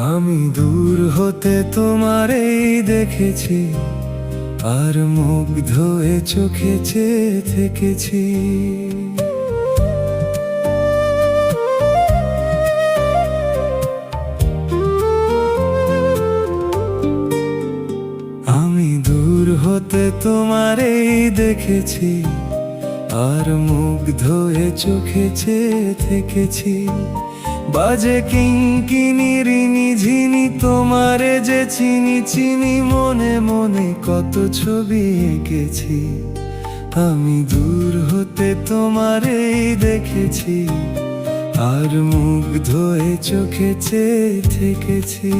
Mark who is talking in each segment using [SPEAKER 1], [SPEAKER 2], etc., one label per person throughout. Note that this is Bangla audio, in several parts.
[SPEAKER 1] আমি দূর হতে তোমারেই দেখেছি, আর মুগ্ধ এ চোখে চেয়ে থেকেছি। আমি দূর হতে তোমারেই দেখেছি, আর মুগ্ধ এ চোখে চেয়ে থেকেছি। বাজে কিঙ্কিনির ঝিনি তোমারে যে চিনি চিনি, মনে মনে কত ছবি এঁকেছি। আমি দূর হতে তোমারেই দেখেছি, আর মুগ্ধ এ চোখে চেয়ে থেকেছি।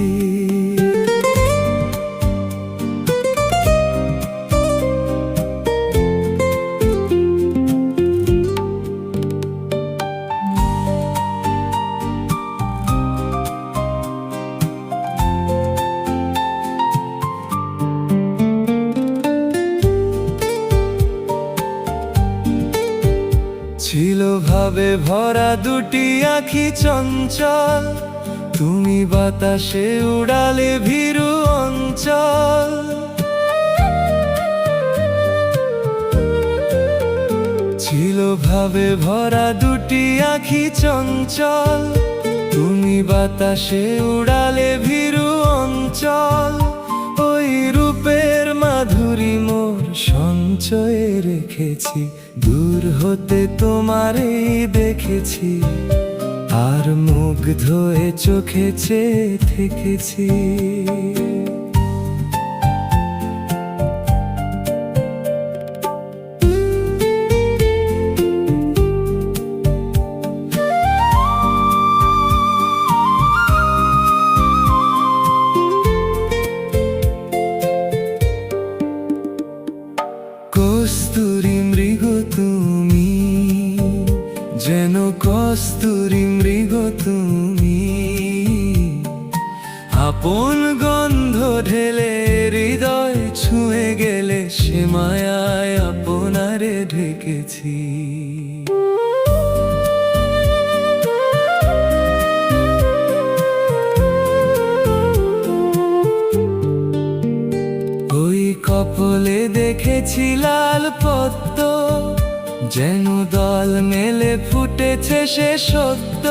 [SPEAKER 1] ছিল ভাবে ভরা দুটি আঁখি চঞ্চল, তুমি বাতাসে উড়ালে ভীরু অঞ্চল। ছিল ভাবে ভরা দুটি আঁখি চঞ্চল, তুমি বাতাসে উড়ালে ভীরু অঞ্চল। ওই রূপের মাধুরী মোর সঞ্চয়ে রেখেছি, দূর হতে তোমারেই দেখেছি, আর মুগ্ধ এ চোখে চেয়ে থেকেছি। কস্তুরী মৃগ তুমি, যেন কস্তুরী মৃগ তুমি, আপন গন্ধ ঢেলে হৃদয় ছুঁয়ে গেলে, সে মায়ায় আপনারে ঢেকেছি। ওই কপলে দেখেছি লাল পদ্ম, যেন দল মেলে ফুটেছে সে সত্য।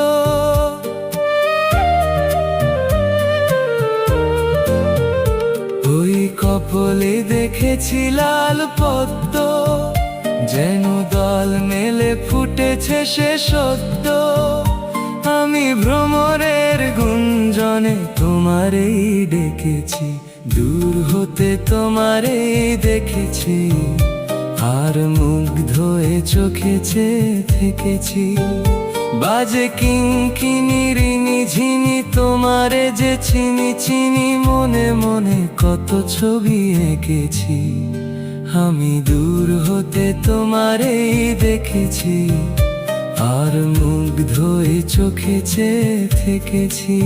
[SPEAKER 1] ওই কপলে দেখেছি লাল পদ্ম, যেন দল মেলে ফুটেছে সে সত্য। আমি ভ্রমরের গুঞ্জনে তোমারেই ডেকেছি, দূর হতে তোমারেই দেখেছি, আর মুগ্ধ এ চোখে চেয়ে থেকেছি। বাজে কিঙ্কিনির ঝিনি তোমারে যে চিনি চিনি, মনে মনে কত ছবি এঁকেছি। আমি দূর হতে তোমারেই দেখেছি, আর মুগ্ধ এ চোখে চেয়ে থেকেছি।